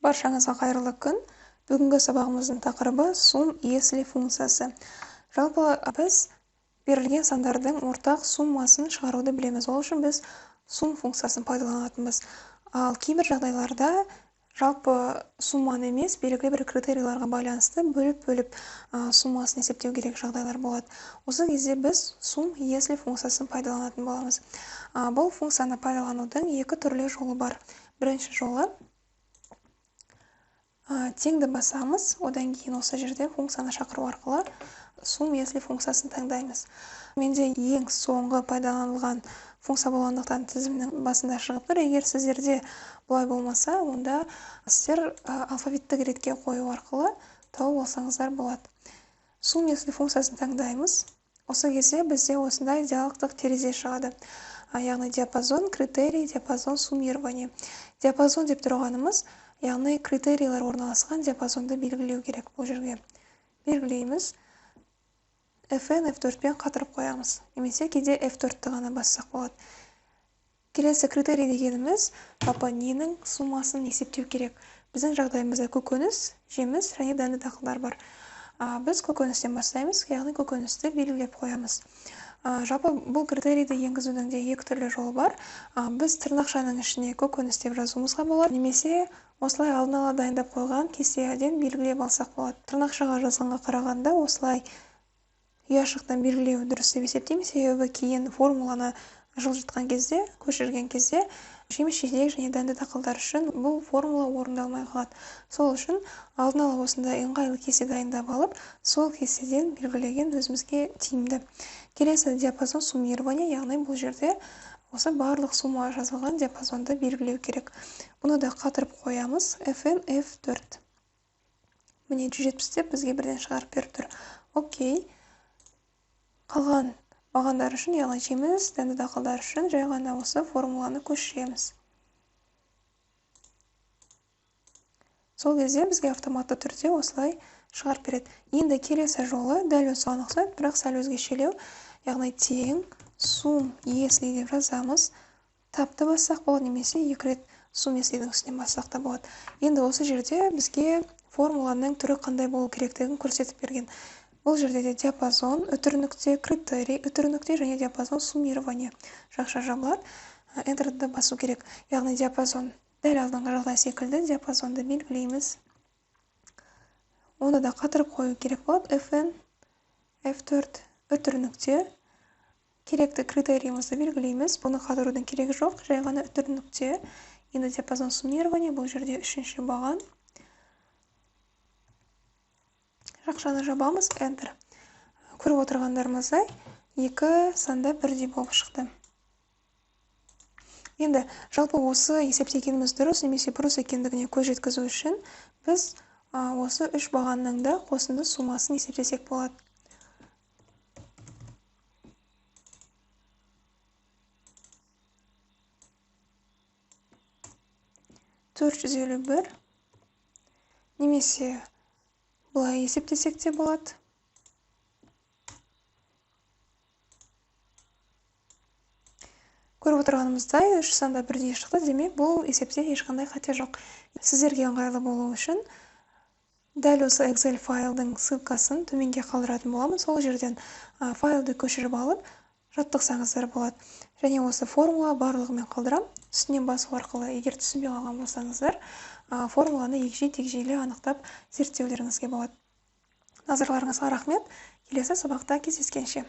Баршаңызға қайырлы күн. Бүгінгі сабағымыздың тақырыбы сум если функциясы. Жалпы біз берілген сандардың ортақ суммасын шығаруды білеміз. Ол үшін біз сум функциясын пайдаланатынбыз. Ал кейбір жағдайларда жалпы сумманы емес, белгілі бір критерийларға байланысты бөліп суммасын есептеу керек жағдайлар болады. Осы кезде біз сум если функциясын пайдаланатын боламыз. Бұл функцияны пайдаланудың екі түрлі жолы бар. Бірінші жолы теңді басамыз, одан кейін осы жерде функцияны шақыру арқылы сум если функциясын таңдаймыз. Менде ең соңғы пайдаланылған функция болғандықтан тізімнің басында шығып тұр. Егер сіздерде бұлай болмаса, онда сіздер алфавиттік ретке қою арқылы тауып алсаңыздар болады. Сум если функциясын таңдаймыз. Осы кезде бізде осындай диалогтық терезе шығады. Яғни диапазон, критерий, диапазон, суммирование. Диапазон деп тұрғанымыз, яғни критерийлер орналасқан диапазонды белгілеу керек. Бұл жерге белгілейміз. Fn, F4-пен қатырып қоямыз. Немесе кейде F4-ті ғана бассақ болады. Келесі критерий дегеніміз, ненің суммасын есептеу керек. Біздің жағдайымызда көкөніс, жеміс және дәнді дақылдар бар. Біз көкөністен бастаймыз, яғни көкөністі белгілеп қоямыз. Жалпы бұл критерийді енгізудің де екі түрлі жолы бар. Біз тырнақшаның ішіне көкөніс деп жазуымызға болады, немесе осылай алдын ала дайындап қойған кестеден белгілеп алсақ болады. Тырнақшаға жазғанға қарағанда осылай ұяшықтан белгілеу дұрыс деп есептейміз, себебі кейін формуланы жылжытқан кезде, көшірген кезде жеміс-жидек және дәнді дақылдар үшін бұл формула орындалмай қалады. Сол үшін алдын ала осындай ыңғайлы кесте дайындап алып, сол кестеден белгілеген өзімізге тиімді. Келесі диапазон суммирование, яғни бұл жерде осы барлық сумма жазылған диапазонды белгілеу керек. Бұны да қатырып қоямыз. Fn, F4. Міне 170 деп бізге бірден шығарып беріп тұр. Окей. Қалған бағандар үшін, яғни жеміс, дәнді дақылдар үшін жай ғана осы формуланы көшіреміз. Сол кезде бізге автоматты түрде осылай шығарып береді. Енді келесі жолы дәл осыған ұқсайды, бірақ сәл өзгешелеу, яғни тең сум если деп жазамыз. Тапты бассақ болады, немесе екі рет сум еслидің үстінен бассақ та болады. Енді осы жерде бізге формуланың түрі қандай болу керектігін көрсетіп берген. Бұл жерде де диапазон, үтір-нүкте, критерий, үтір-нүкте және диапазон суммирование жақша жабылады. Enter'ді басу керек. Яғни диапазон дәл алдыңғы жағдай секілді диапазонды белгілейміз. Оны да қатырып қою керек болады. Fn, F4, үтір-нүкте. Керекті критерийімізді белгілейміз. Бұны қатырудың керегі жоқ, жай ғана үтір-нүкте. Енді диапазон суммирование, бұл жерде үшінші баған. Жақшаны жабамыз, Enter. Көріп отырғандарымыздай, екі санда бірдей болып шықты. Енді жалпы осы есептегеніміз дұрыс немесе бұрыс екендігіне көз жеткізу үшін біз осы үш бағанның да қосынды суммасын есептесек болады. $451 немесе бұлай есептесек те болады. Көріп отырғанымыздай, үш санда бірдей шықты, демек бұл есепте ешқандай қате жоқ. Сіздерге ыңғайлы болу үшін дәл осы Excel файлдың ссылкасын төменге қалдыратын боламын. Сол жерден файлды көшіріп алып, жаттықсаңыздар болады. Және осы формула барлығымен қалдырам. Үстінен басу арқылы, егер түсінбей қалған болсаңыздар, формуланы егжей-тегжейлі анықтап зерттеулеріңізге болады. Назарларыңызға рахмет. Келесі сабақта кездескенше.